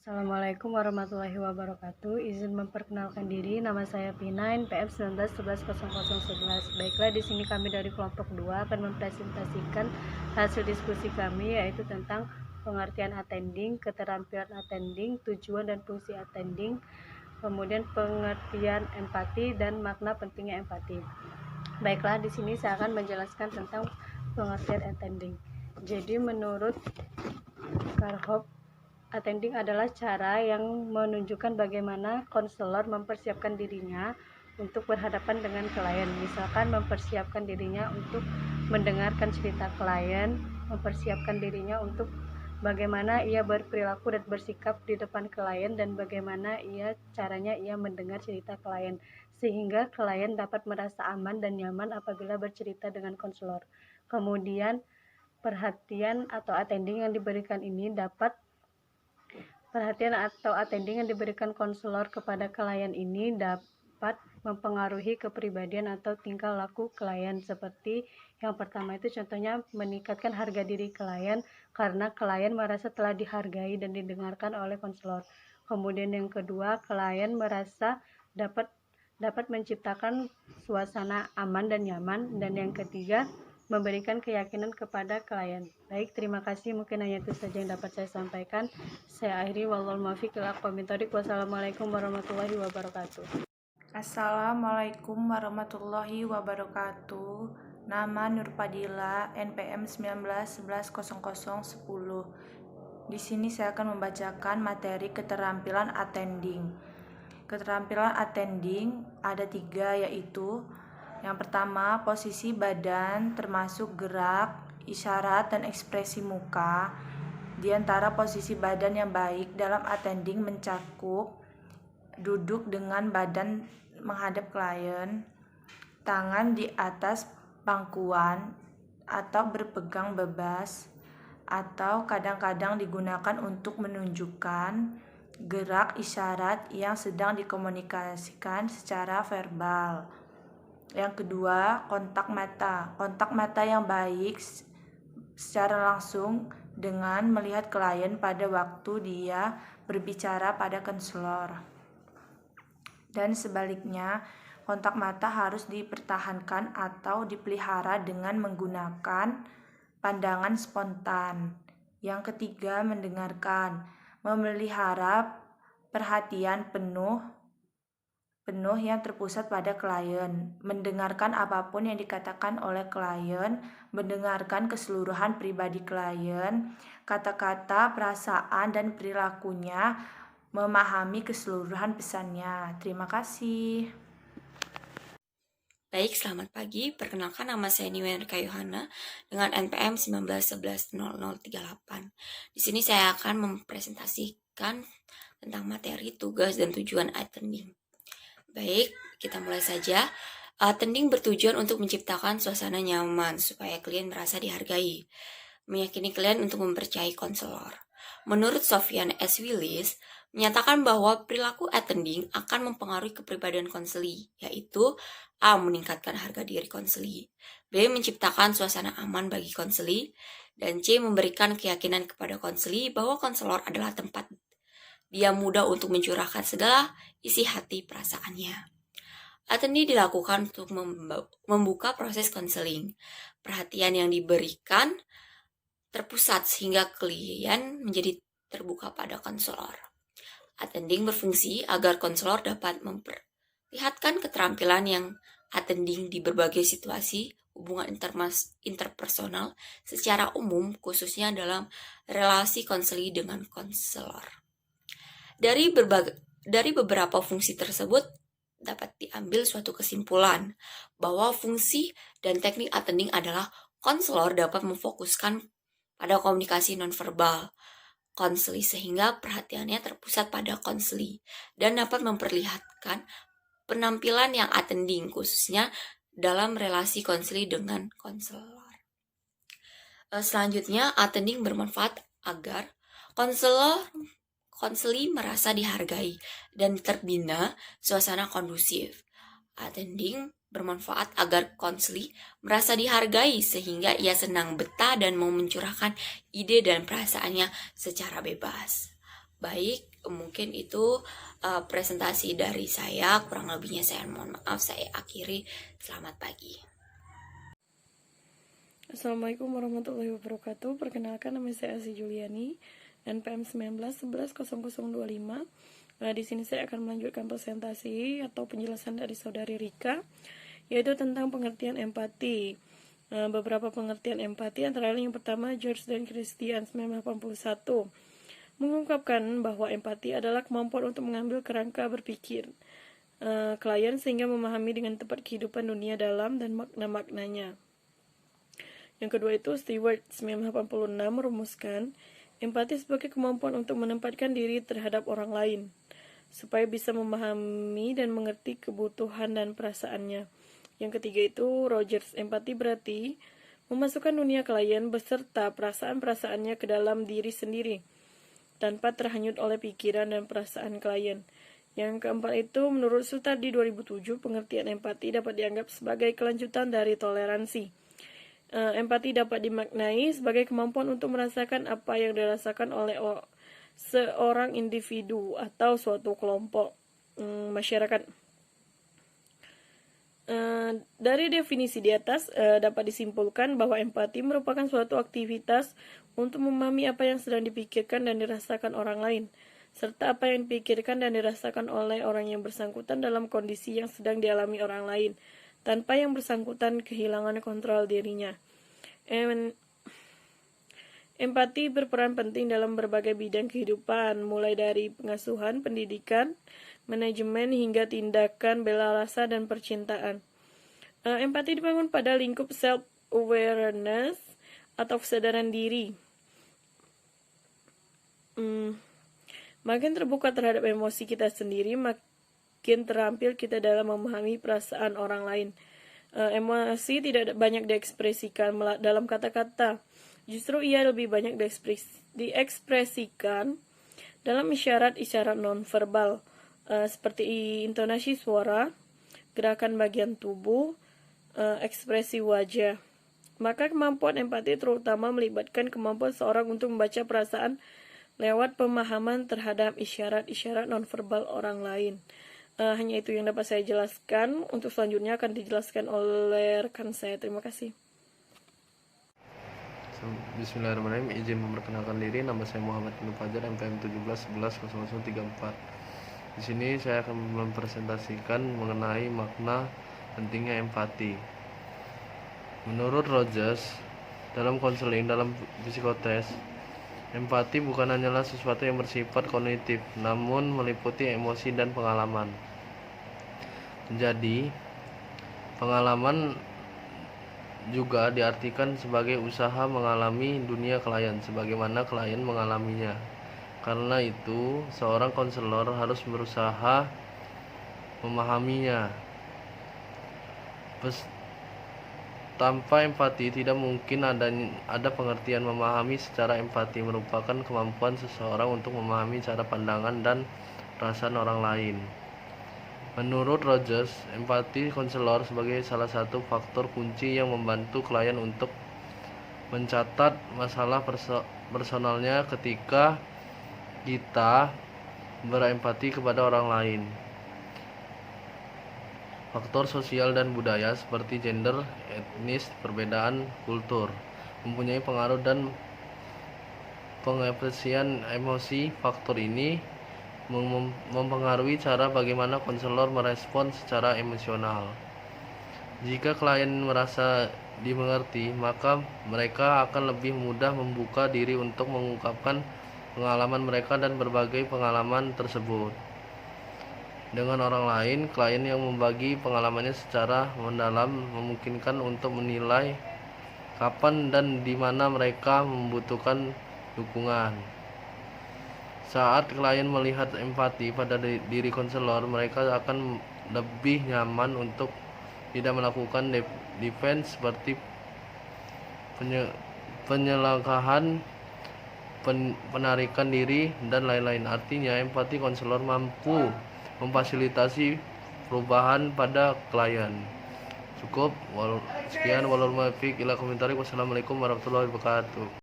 Assalamualaikum warahmatullahi wabarakatuh. Izin memperkenalkan diri, nama saya Pina, NPM 19110011. Baiklah, di sini kami dari kelompok 2 akan mempresentasikan hasil diskusi kami, yaitu tentang pengertian attending, keterampilan attending, tujuan dan fungsi attending, kemudian pengertian empati dan makna pentingnya empati. Baiklah, di sini saya akan menjelaskan tentang pengertian attending. Jadi menurut Karhop, attending adalah cara yang menunjukkan bagaimana konselor mempersiapkan dirinya untuk berhadapan dengan klien. Misalkan mempersiapkan dirinya untuk mendengarkan cerita klien, mempersiapkan dirinya untuk bagaimana ia berperilaku dan bersikap di depan klien, dan bagaimana caranya ia mendengar cerita klien sehingga klien dapat merasa aman dan nyaman apabila bercerita dengan konselor. Kemudian perhatian atau attending yang diberikan ini dapat Perhatian atau attending yang diberikan konselor kepada klien ini dapat mempengaruhi kepribadian atau tingkah laku klien. Seperti yang pertama itu contohnya meningkatkan harga diri klien karena klien merasa telah dihargai dan didengarkan oleh konselor. Kemudian yang kedua, klien merasa dapat menciptakan suasana aman dan nyaman. Dan yang ketiga, memberikan keyakinan kepada klien. Baik, terima kasih. Mungkin hanya itu saja yang dapat saya sampaikan. Saya akhiri, wallahul muwaffiq ila aqwamit thoriq. Wassalamualaikum warahmatullahi wabarakatuh. Assalamualaikum warahmatullahi wabarakatuh. Nama Nurpadila, NPM 19110010. Di sini saya akan membacakan materi keterampilan attending. Keterampilan attending ada 3, yaitu yang pertama, posisi badan termasuk gerak, isyarat, dan ekspresi muka. Di antara posisi badan yang baik dalam attending mencakup duduk dengan badan menghadap klien, tangan di atas pangkuan atau berpegang bebas, atau kadang-kadang digunakan untuk menunjukkan gerak isyarat yang sedang dikomunikasikan secara verbal. Yang kedua, kontak mata. Kontak mata yang baik secara langsung dengan melihat klien pada waktu dia berbicara pada konselor. Dan sebaliknya, kontak mata harus dipertahankan atau dipelihara dengan menggunakan pandangan spontan. Yang ketiga, mendengarkan. Memelihara perhatian penuh yang terpusat pada klien, mendengarkan apapun yang dikatakan oleh klien, mendengarkan keseluruhan pribadi klien, kata-kata, perasaan, dan perilakunya, memahami keseluruhan pesannya. Terima kasih. Baik, selamat pagi. Perkenalkan, nama saya Niwen Kayuhana dengan NPM 19110038. Di sini saya akan mempresentasikan tentang materi, tugas, dan tujuan attending. Baik, kita mulai saja. Attending bertujuan untuk menciptakan suasana nyaman supaya klien merasa dihargai, meyakini klien untuk mempercayai konselor. Menurut Sofyan S. Willis, menyatakan bahwa perilaku attending akan mempengaruhi kepribadian konseli, yaitu A. Meningkatkan harga diri konseli, B. Menciptakan suasana aman bagi konseli, dan C. Memberikan keyakinan kepada konseli bahwa konselor adalah tempat dia mudah untuk mencurahkan segala isi hati perasaannya. Attending dilakukan untuk membuka proses konseling. Perhatian yang diberikan terpusat sehingga klien menjadi terbuka pada konselor. Attending berfungsi agar konselor dapat memperlihatkan keterampilan yang attending di berbagai situasi hubungan interpersonal secara umum, khususnya dalam relasi konseli dengan konselor. Dari beberapa fungsi tersebut dapat diambil suatu kesimpulan bahwa fungsi dan teknik attending adalah konselor dapat memfokuskan pada komunikasi nonverbal konseli sehingga perhatiannya terpusat pada konseli dan dapat memperlihatkan penampilan yang attending khususnya dalam relasi konseli dengan konselor. Selanjutnya, attending bermanfaat agar konseli merasa dihargai dan terbina suasana kondusif. Attending bermanfaat agar konseli merasa dihargai sehingga ia senang betah dan mau mencurahkan ide dan perasaannya secara bebas. Baik, mungkin itu presentasi dari saya, kurang lebihnya saya mohon maaf, saya akhiri. Selamat pagi. Assalamualaikum warahmatullahi wabarakatuh. Perkenalkan, nama saya Asi Juliani, NPM 1911110025. Di sini saya akan melanjutkan presentasi atau penjelasan dari saudari Rika, yaitu tentang pengertian empati. Beberapa pengertian empati antara lain yang pertama, George dan Christian 1981 mengungkapkan bahwa empati adalah kemampuan untuk mengambil kerangka berpikir klien sehingga memahami dengan tepat kehidupan dunia dalam dan makna-maknanya. Yang kedua itu Stewart 1986 merumuskan empati sebagai kemampuan untuk menempatkan diri terhadap orang lain supaya bisa memahami dan mengerti kebutuhan dan perasaannya. Yang ketiga itu Rogers, empati berarti memasukkan dunia klien beserta perasaan-perasaannya ke dalam diri sendiri tanpa terhanyut oleh pikiran dan perasaan klien. Yang keempat itu menurut Sutardi 2007, pengertian empati dapat dianggap sebagai kelanjutan dari toleransi. Empati dapat dimaknai sebagai kemampuan untuk merasakan apa yang dirasakan oleh seorang individu atau suatu kelompok masyarakat. Dari definisi di atas dapat disimpulkan bahwa empati merupakan suatu aktivitas untuk memahami apa yang sedang dipikirkan dan dirasakan orang lain, serta apa yang dipikirkan dan dirasakan oleh orang yang bersangkutan dalam kondisi yang sedang dialami orang lain, tanpa yang bersangkutan kehilangan kontrol dirinya. Empati berperan penting dalam berbagai bidang kehidupan, mulai dari pengasuhan, pendidikan, manajemen, hingga tindakan bela rasa dan percintaan. Empati dibangun pada lingkup self-awareness atau kesadaran diri. Makin terbuka terhadap emosi kita sendiri, makin terampil kita dalam memahami perasaan orang lain. Emosi tidak banyak diekspresikan dalam kata-kata, justru ia lebih banyak diekspresikan dalam isyarat-isyarat nonverbal, seperti intonasi suara, gerakan bagian tubuh, ekspresi wajah. Maka kemampuan empati terutama melibatkan kemampuan seorang untuk membaca perasaan lewat pemahaman terhadap isyarat-isyarat nonverbal orang lain. Hanya itu yang dapat saya jelaskan. Untuk selanjutnya akan dijelaskan oleh rekan saya. Terima kasih. Bismillahirrahmanirrahim. Izin memperkenalkan diri. Nama saya Muhammad Ibnu Fajar, MPM 17110034. Di sini saya akan mempresentasikan mengenai makna pentingnya empati. Menurut Rogers, dalam konseling, dalam psikotes, empati bukan hanyalah sesuatu yang bersifat kognitif, namun meliputi emosi dan pengalaman. Jadi, pengalaman juga diartikan sebagai usaha mengalami dunia klien sebagaimana klien mengalaminya. Karena itu, seorang konselor harus berusaha memahaminya. Tanpa empati tidak mungkin ada pengertian. Memahami secara empati merupakan kemampuan seseorang untuk memahami cara pandangan dan perasaan orang lain. Menurut Rogers, empati konselor sebagai salah satu faktor kunci yang membantu klien untuk mencatat masalah personalnya ketika kita berempati kepada orang lain. Faktor sosial dan budaya seperti gender, etnis, perbedaan kultur mempunyai pengaruh dan pengekspresian emosi. Faktor ini mempengaruhi cara bagaimana konselor merespon secara emosional. Jika klien merasa dimengerti, maka mereka akan lebih mudah membuka diri untuk mengungkapkan pengalaman mereka dan berbagai pengalaman tersebut dengan orang lain. Klien yang membagi pengalamannya secara mendalam memungkinkan untuk menilai kapan dan di mana mereka membutuhkan dukungan. Saat klien melihat empati pada diri konselor, mereka akan lebih nyaman untuk tidak melakukan defense seperti penyelenggaraan, penarikan diri, dan lain-lain. Artinya, empati konselor mampu memfasilitasi perubahan pada klien. Cukup sekian. Wassalamualaikum warahmatullahi wabarakatuh.